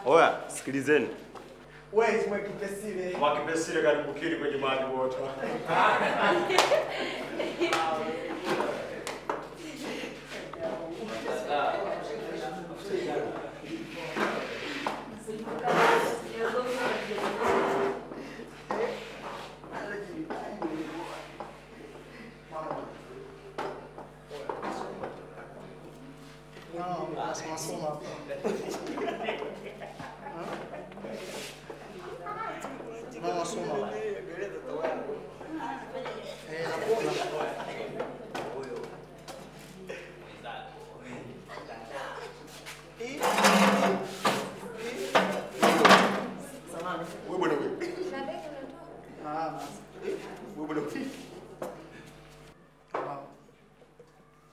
Oya, sikilizeni. Wewe mwekipesile. Mwakipesile karibu kili kwenye maji wote.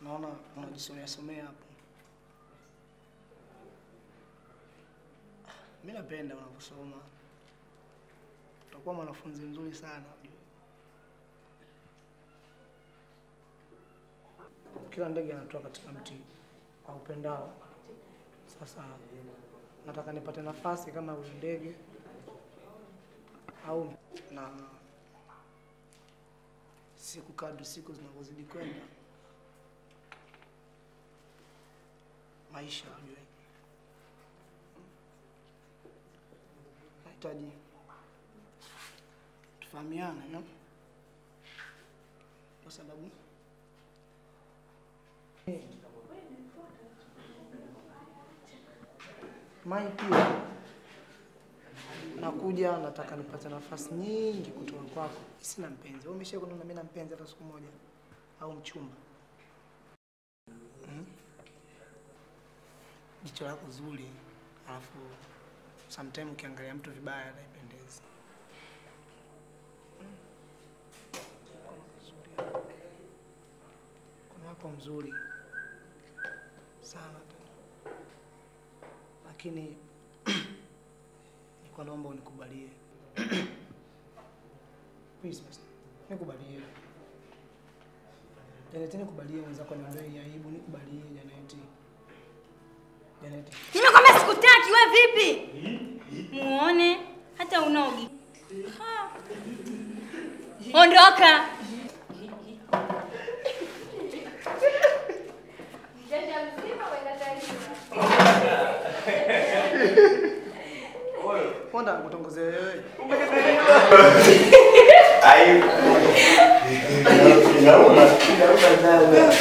Naona unajisomea hapo. Mimi napenda unaposoma. Utakuwa mwanafunzi mzuri sana. Kila ndege anatoka katika mti aupendao. Sasa nataka nipate nafasi kama yule ndege au na siku kadri siku zinavyozidi kwenda maisha unajua. Nahitaji tufahamiane, no? Kwa sababu Mai pia nakuja nataka nipate nafasi nyingi kutoka kwako. Sina mpenzi. Wewe umeshakuwa na mimi na mpenzi hata siku moja au mchumba? Jicho lako zuri, alafu sometimes ukiangalia mtu vibaya haipendezi. Kuna wako mzuri sana lakini nilikuwa naomba unikubalie. Please, nikubalie. Janeti, nikubalie, wenzako niambie aibu, nikubalie Janeti. Janeti. Nimekwambia sikutaki, wewe vipi? Muone hata unogi. Ondoka. Ponda kutongoze wewe. Aibu. Inauma sana.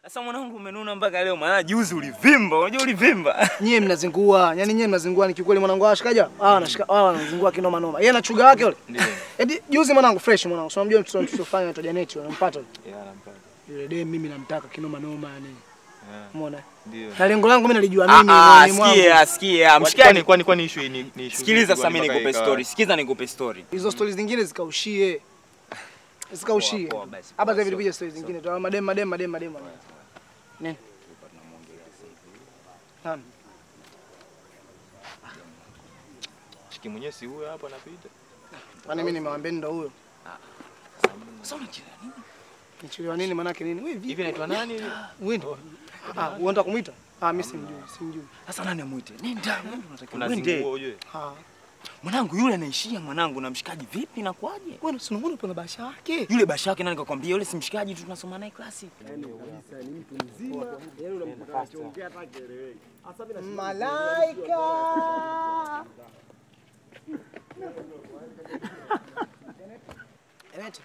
Sasa mwanangu umenuna mpaka leo maana juzi ulivimba, unajua ulivimba. Nyie mnazingua, yani nyie mnazingua ni kikweli mwanangu ashikaja. Anazingua kinoma noma. Yeye ana chuga wake yule. Ndio. Edi juzi mwanangu fresh mwanangu. Unamjua mtoto tulifanya anaitwa Janeti, unampata yule? Yeah, nampata. Yule dem mimi namtaka kinoma noma yani. Umeona? Ndio. Na lengo langu mimi nalijua mimi moyoni mwangu. Sikia, mshikaji. Kwani issue ni issue. Sikiliza sasa mimi nikupe story. Sikiza nikupe story. Hizo stories zingine zikaushie. Zikaushie. Hapa sasa vilikuja stories zingine tu madem. Nini? Nani? Shiki mwenyewe si huyo hapa anapita. Kwani mimi nimewambia ndo huyo? Sasa unachelewa nini? Nichelewa nini maana yake nini? Wewe vipi? Hivi anaitwa nani hivi? Wewe. Unataka kumuita? Mimi simjui. Sasa nani amuite? Nenda. Unazingua ujue. Mwanangu yule anaishia mwanangu na mshikaji vipi inakuaje? Wewe si unaona kuna basha yake? Yule basha yake nani kakwambia yule si mshikaji tu tunasoma naye klasi. Malaika. Eti.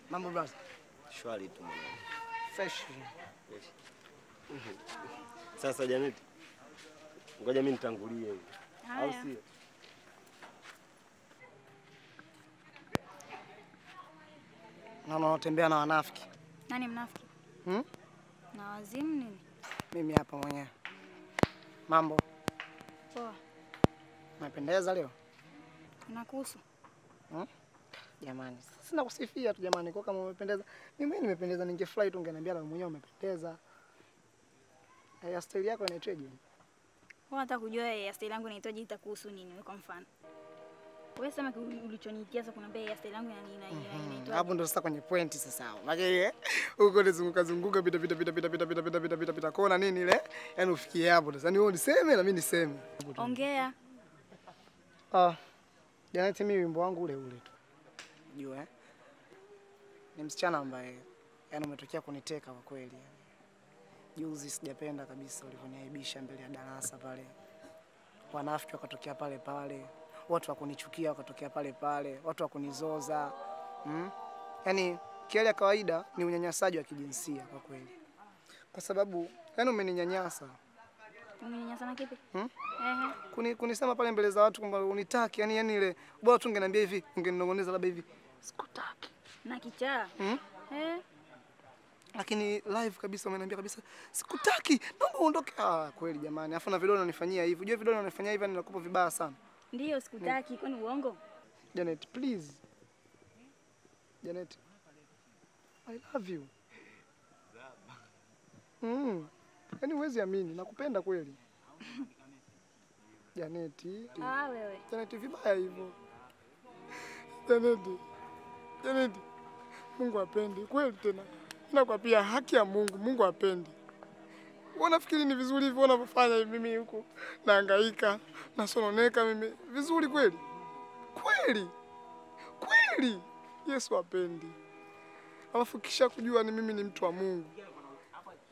Mambo brother. Shwari tu mwanangu. Fresh. Sasa Janet. Ngoja mimi nitangulie hivi. Au sio? Unatembea na wanafiki. Nani mnafiki? Na wazimu nini? Mimi hapa mwenyewe. Mambo. Poa. Umependeza leo? Unakuhusu? Jamani, sina kusifia tu jamani, kwa kama umependeza. Mimi nimependeza, ningefly tu ungeniambia na mwenyewe umependeza. Ya style yako inaitwaje? Wewe unataka kujua ya style yangu inaitwaje itakuhusu nini wewe kwa mfano? Wewe sema ulichoniitia sasa kuna bei ya style yangu inaitwaje? Hapo ndo sasa kwenye point sasa hapo. Maana huko nizunguka pita kona nini ile? Yaani ufikie hapo sasa. Yaani wewe niseme na mimi niseme. Ongea. Janet, mimi wimbo wangu ule tu. Unajua ni msichana ambaye yani umetokea kuniteka kwa kweli yani. Juzi sijapenda kabisa ulivyoniaibisha mbele ya darasa pale. Wanafiki wakatokea pale. Watu wakunichukia wakatokea pale. Watu wakunizoza. Yaani kiasi ya kawaida ni unyanyasaji wa kijinsia kwa kweli. Kwa sababu yani umeninyanyasa. Umeninyanyasa na kipi? Kunisema pale mbele za watu kwamba unitaki yani ile bora tu ungeniambia hivi, ungeninong'oneza labda hivi. Sikutaki. Na kichaa. Lakini live kabisa umeniambia kabisa sikutaki, naomba uondoke. Kweli jamani. Afu na video unanifanyia hivi. Unajua video unanifanyia hivi ninakupa vibaya sana. Ndio sikutaki, kwani uongo? Janet, please. Janet. I love you. Yaani huwezi amini, nakupenda kweli. Janet. Wewe. Janet vibaya hivyo. Janet. Mungu apendi kweli tena. Nakwambia haki ya Mungu, Mungu apendi. Unafikiri ni vizuri hivyo unavyofanya hivi mimi huko nahangaika, nasononeka mimi. Vizuri kweli? Kweli. Yesu apendi. Alafu kisha kujua ni mimi ni mtu wa Mungu.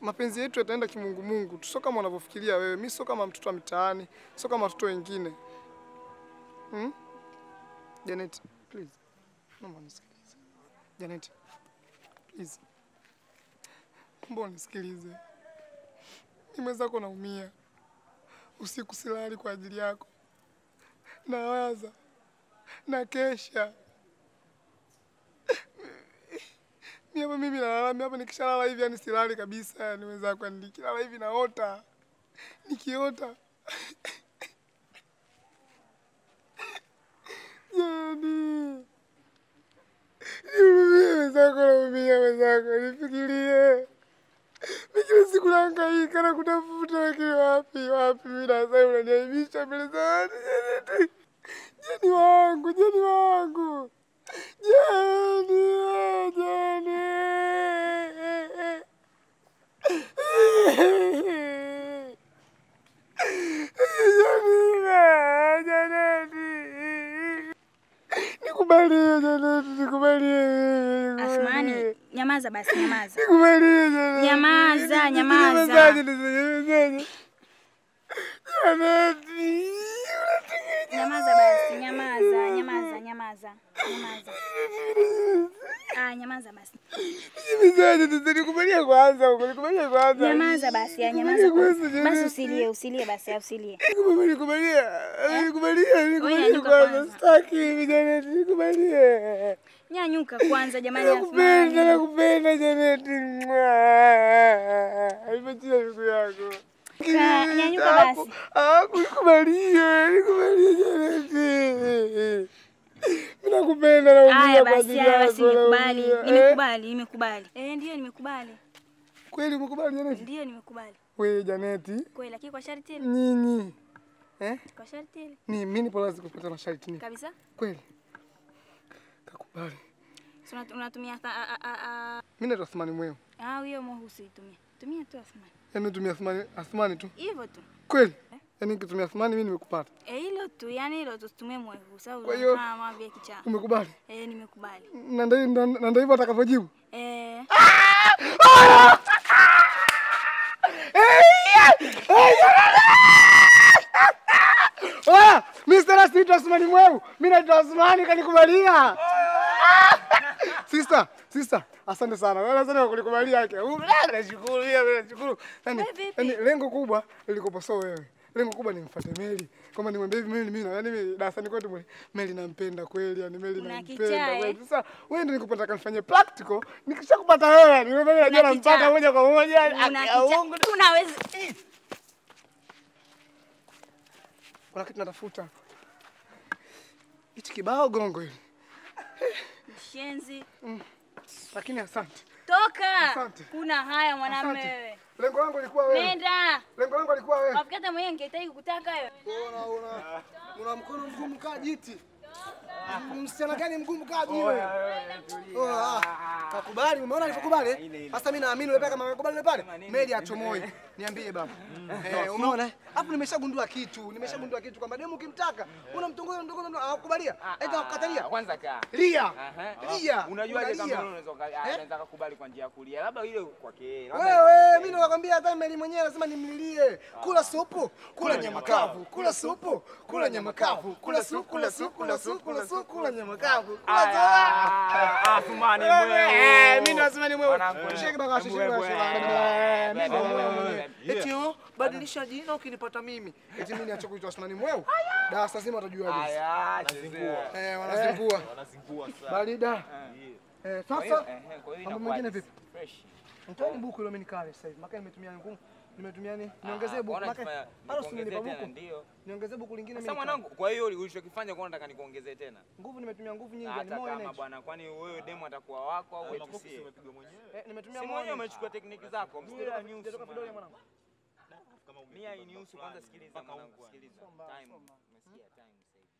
Mapenzi yetu yataenda kimungu. Sio kama unavyofikiria wewe. Mimi sio kama mtoto wa mitaani, sio kama watoto wengine. Janet, please. Naomba nisikilize. Janet, please. Mbona nisikilize? Mimi mwenzako naumia. Usiku silali kwa ajili yako. Nawaza. Na kesha. Mimi nalala hapa nikishalala hivi yani silali kabisa yani mwenzako nikilala hivi naota. Nikiota. Yani. Mwenzako nifikirie. Mimi siku nahangaika na kutafuta lakini wapi mimi na sasa unaniaibisha mbele za watu. Jeni wangu. Nikubalie. Asmani, nyamaza basi, nyamaza. Nikubalie. Nyamaza. Nyamaza basi, nyamaza. Nyamaza basi. Nikubalie kwanza huko, nikubalie kwanza. Nyamaza basi, nyamaza kwanza. Basi usilie basi, usilie. Nikubalie kwanza. Sitaki hivi Janet, nikubalie. Nyanyuka kwanza jamani, Athmani. Nakupenda Janet. Aipatia ndugu yako. Nyanyuka basi. Nikubalie Janet. Mimi nakupenda na Haya basi, nimekubali. Nimekubali. Ndio nimekubali. Kweli umekubali Janet? Ndio nimekubali. Wewe Janet. Kweli lakini kwa sharti ile. Nini? Kwa sharti ile. Mimi nipo lazima kupata masharti nini? Kabisa? Kweli. Kakubali. So unatumia Mimi naitwa Athmani Mweo. hiyo mohusi itumie. Tumia tu Athmani. Yaani tumia Athmani tu. Hivyo tu. Kweli? Yaani nikitumia Athmani mimi nimekupata. Hilo tu, yani hilo tu tutumie mwehu. Sawa, Kwa hiyo mambo ya kichaa. Umekubali? Nimekubali. Na ndio hivyo atakavyojibu. Mr. Rasito Athmani Mweu, mimi naitwa Athmani kanikubalia. Sister, asante sana. Wewe asante kwa kunikubalia yake. Nashukuru mimi, nashukuru. Yaani lengo kubwa lilikopo so wewe. Lengo kubwa ni mfuate Meli. Kama nimwambie hivi Meli mimi yaani mimi darasani kwetu Meli nampenda kweli, yani Meli nampenda kweli. Sasa wewe ndio nikupata kanifanyie practical, nikishakupata wewe, ni wewe najua nampata moja kwa moja. Unaweza kuna kitu natafuta. Hichi kibao gongo hili. Shenzi. Lakini asante. Toka. Asante. Kuna haya mwanamume wewe. Lengo langu lilikuwa wewe. Nenda. Lengo langu lilikuwa wewe. Wafikata mwenyewe ningehitaji kukutaka wewe. Una mkono mgumu kaa jiti. Msichana gani mgumu kaa jiwe? Kakubali, umeona nilipokubali? Sasa mimi naamini wewe kama umekubali pale. Meli atomoi. Niambie baba. Umeona? Hapo nimeshagundua kitu kwamba demu ukimtaka unamtongoza mdogo akukubalia. Aidha akukatalia. Kwanza kaa. Lia. Unajua kama unaweza kukubali kwa njia ya kulia. Labda ile kwake. Wewe mimi nakwambia hata Meli mwenyewe lazima nimlilie. Kula supu, kula nyama kavu, kula supu, kula nyama kavu, kula supu, kula nyama kavu. Athmani Mweu. Mimi Athmani Mweu. Shike bagashi, shike bagashi. Eti badilisha jina ukinipata mimi. Eti mimi niache kuitwa Athmani Mweu. Darasa zima utajua hivi. Wanazingua. Wanazingua. Barida. Sasa mambo mengine vipi? Fresh. Mtoeni buku ile mimi nikale sasa hivi. Maka nimetumia ngumu. Nimetumia nini? Niongezee buku. Maka bado usinipa buku. Ndio. Niongezee buku lingine mimi. Sasa mwanangu, kwa hiyo ulichokifanya kwa nataka nikuongezee tena. Nguvu nimetumia nguvu nyingi ni moyo energy. Bwana, kwani wewe demo atakuwa wako au wewe tusie? Umepigwa mwenyewe. Nimetumia moyo. Mwenyewe umechukua tekniki zako. Mstari news. Nitoka vidole mwanangu. Mia news kwanza sikiliza mwanangu. Sikiliza. Time. Umesikia time sasa hivi.